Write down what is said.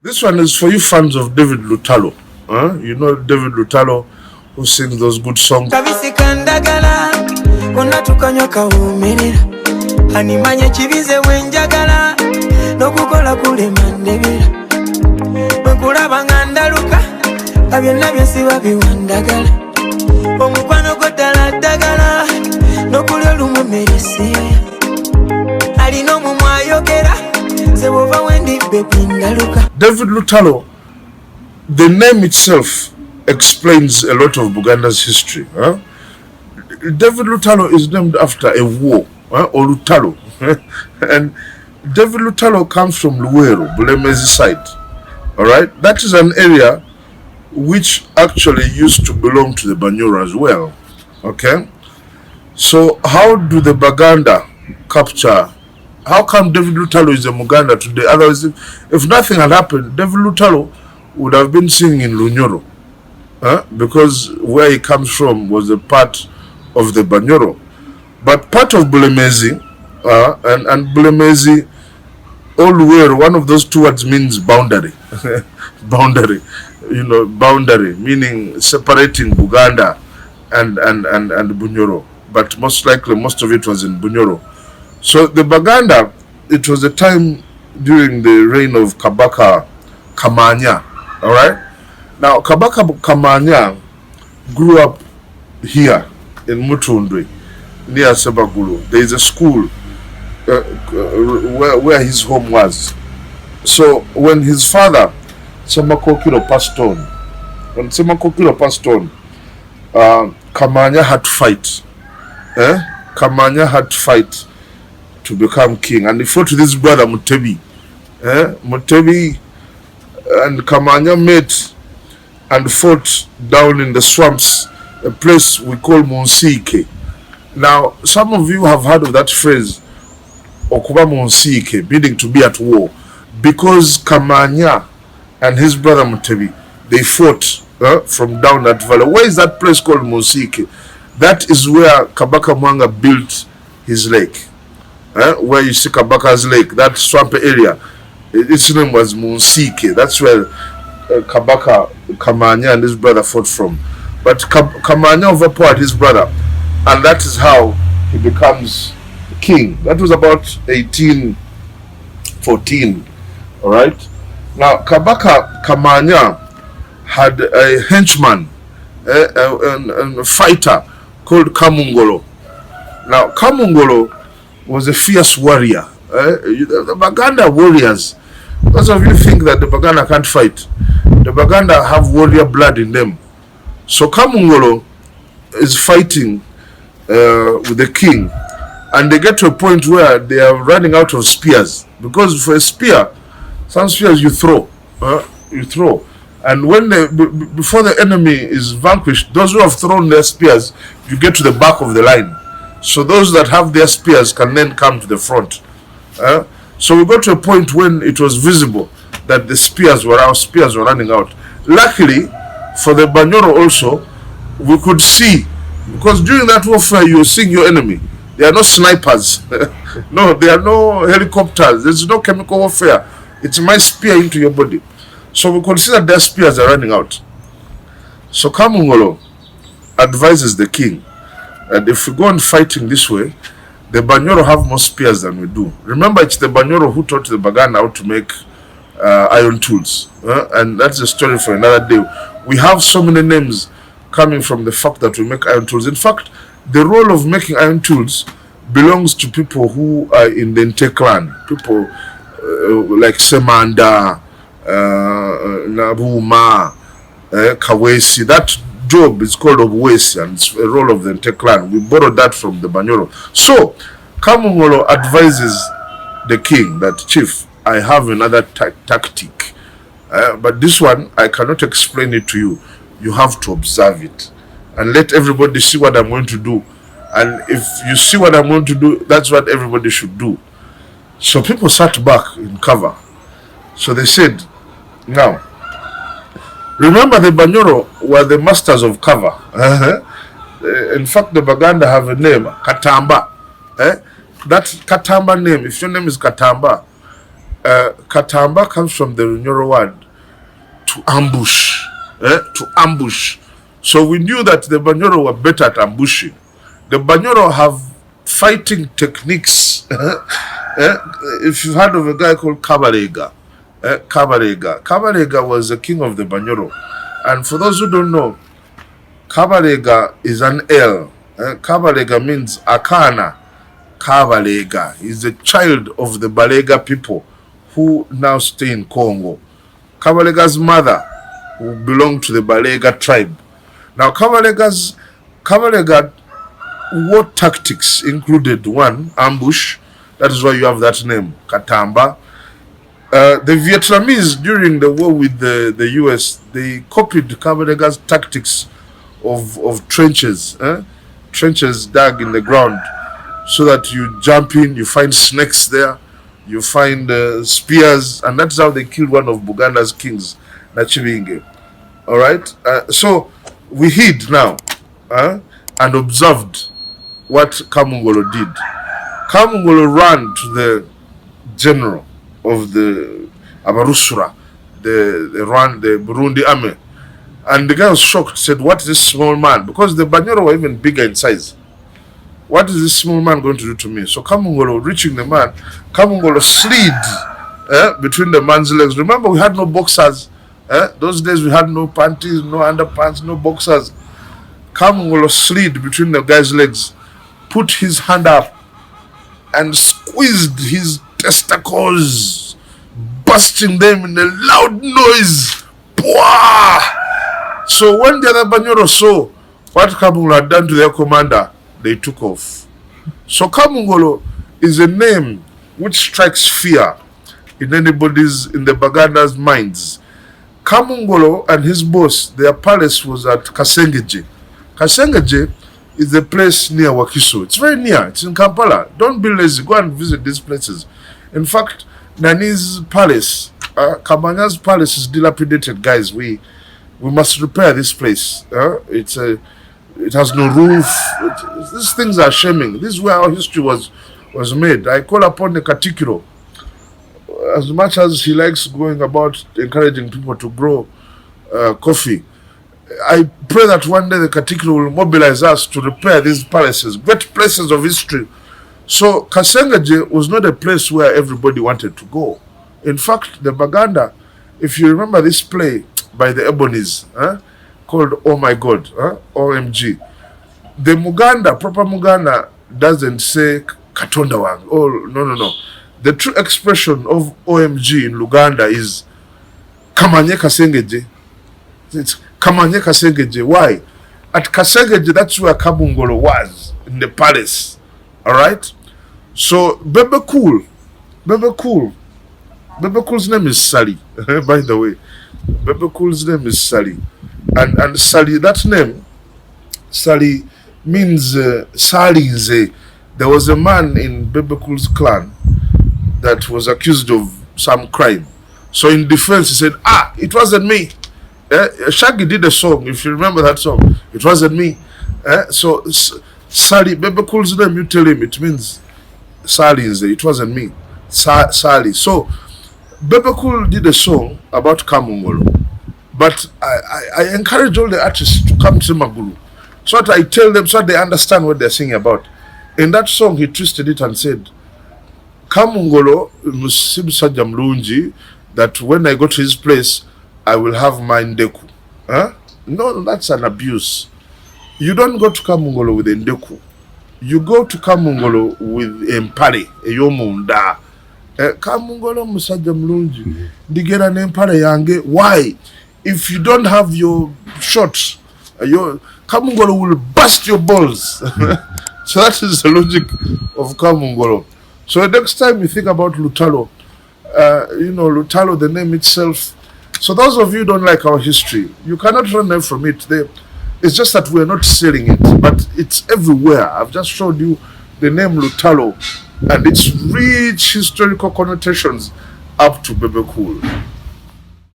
This one is for you fans of David Lutalo. You know David Lutalo, who sings those good songs. David Lutalo, the name itself explains a lot of Buganda's history. David Lutalo is named after a war, or Lutalo. And David Lutalo comes from Luweero, Bulemmeezi side. Alright? That is an area which actually used to belong to the Banyoro as well. Okay? So how do the Buganda capture? How come David Lutalo is a Muganda today? Otherwise, if nothing had happened, David Lutalo would have been singing in Lunyoro. Because where he comes from was a part of the Banyoro. But part of Bulemmeezi, and Bulemmeezi, all Luweero, one of those two words means boundary. Boundary. You know, boundary, meaning separating Buganda and Bunyoro. But most likely, most of it was in Bunyoro. So the Baganda, it was a time during the reign of Kabaka Kamanya. Alright? Now, Kabaka Kamanya grew up here in Mutundwe, near Sebagulu. There is a school where his home was. So when his father, Semakokilo, passed on, Kamanya had to fight. Kamanya had to fight to become king, and he fought with his brother Mutebi. Mutebi and Kamanya met and fought down in the swamps, a place we call Monsike. Now, some of you have heard of that phrase, Okuba Monsike, meaning to be at war, because Kamanya and his brother Mutebi, they fought from down that valley. Where is that place called Monsike? That is where Kabaka Mwanga built his lake. Where you see Kabaka's lake, that swamp area, its name was Monsike. That's where Kabaka Kamanya and his brother fought from. But Kamanya overpowered his brother, and that is how he becomes king. That was about 1814. Alright? Now, Kabaka Kamanya had a henchman, a fighter called Kamungolo. Now, Kamungolo was a fierce warrior. The Baganda warriors, those of you think that the Baganda can't fight, the Baganda have warrior blood in them. So Kamungolo is fighting with the king, and they get to a point where they are running out of spears, because for a spear, some spears you throw, and when before the enemy is vanquished, those who have thrown their spears, you get to the back of the line. So those that have their spears can then come to the front. So we got to a point when it was visible that the spears were running out. Luckily for the Banyoro also, we could see, because during that warfare you're seeing your enemy. There are no snipers. No, there are no helicopters. There's no chemical warfare. It's my spear into your body. So we could see that their spears are running out. So Kamungolo advises the king, and if we go on fighting this way, the Banyoro have more spears than we do. Remember, it's the Banyoro who taught the Baganda how to make iron tools. And that's a story for another day. We have so many names coming from the fact that we make iron tools. In fact, the role of making iron tools belongs to people who are in the Nte clan. People like Semanda, Nabuma, Kawesi. That job is called Obwesi, and it's a role of the Nte clan. We borrowed that from the Banyoro. So Kamungolo advises the king that, Chief, I have another tactic, but this one I cannot explain it to you. You have to observe it and let everybody see what I'm going to do, and if you see what I'm going to do, that's what everybody should do. So people sat back in cover. So they said, now remember, the Banyoro were the masters of cover. In fact, the Baganda have a name, Katamba. That Katamba name, if your name is Katamba, Katamba comes from the Runyoro word to ambush. To ambush. So we knew that the Banyoro were better at ambushing. The Banyoro have fighting techniques. If you've heard of a guy called Kabarega, Kabarega was the king of the Banyoro. And for those who don't know, Kabarega is an L. Kabarega means Akana. Kabarega is the child of the Balega people who now stay in Congo. Kabarega's mother, who belonged to the Balega tribe. Now, Kabarega war tactics included one, ambush. That is why you have that name, Katamba. The Vietnamese, during the war with the US, they copied Kabarega's tactics of trenches. Trenches dug in the ground so that you jump in, you find snakes there, you find spears, and that's how they killed one of Buganda's kings, Nachivinge. Alright? So we hid now and observed what Kamungolo did. Kamungolo ran to the general of the Abarusura, the Burundi army. And the guy was shocked, said, what is this small man? Because the Banyoro were even bigger in size. What is this small man going to do to me? So Kamungolo, reaching the man, Kamungolo slid between the man's legs. Remember, we had no boxers. Those days we had no panties, no underpants, no boxers. Kamungolo slid between the guy's legs, put his hand up, and squeezed his testicles, busting them in a loud noise. Bwah! So when the other Banyoro saw what Kamungolo had done to their commander, they took off. So Kamungolo is a name which strikes fear in the Baganda's minds. Kamungolo and his boss, their palace was at Kasengeje. Kasengeje is a place near Wakiso. It's very near. It's in Kampala. Don't be lazy. Go and visit these places. In fact, Nani's palace, Kamanya's palace is dilapidated, guys. We must repair this place. It has no roof. These things are shaming. This is where our history was made. I call upon the Katikiro, as much as he likes going about encouraging people to grow coffee. I pray that one day the Katikiro will mobilize us to repair these palaces, great places of history. So Kasengeje was not a place where everybody wanted to go. In fact, the Baganda, if you remember this play by the Ebonies, called Oh My God, OMG, the Muganda, proper Muganda, doesn't say Katonda Wang. Oh, no. The true expression of OMG in Luganda is Kamanye Kasengeje. It's Kamanye Kasengeje. Why? At Kasengeje, that's where Kamungolo was, in the palace. Alright? So, Bebe Cool's name is Sally, by the way. Bebe Cool's name is Sally. And Sally, that name, Sally, means Salinze. There was a man in Bebe Cool's clan that was accused of some crime. So in defense, he said, it wasn't me. Shaggy did a song, if you remember that song. It wasn't me. So Sally, Bebe Cool's name, you tell him, it means Salinze. It wasn't me. Sally. So Bebe Cool did a song about Kamungolo. But I encourage all the artists to come to Magulu, so that I tell them, so that they understand what they're singing about. In that song, he twisted it and said, Kamungolo Musibsaja Mlunji, that when I go to his place, I will have my ndeku. No, that's an abuse. You don't go to Kamungolo with a ndeku. You go to Kamungolo with empare, eyomunda. Kamungolo Musaja Mlunji, digera nempare yange. Why? If you don't have your shots, your Kamungolo will bust your balls. So that is the logic of Kamungolo. So next time you think about Lutalo, Lutalo, the name itself. So those of you who don't like our history, you cannot run away from it. It's just that we're not selling it, but it's everywhere. I've just showed you the name Lutalo and its rich historical connotations up to Bebe Cool.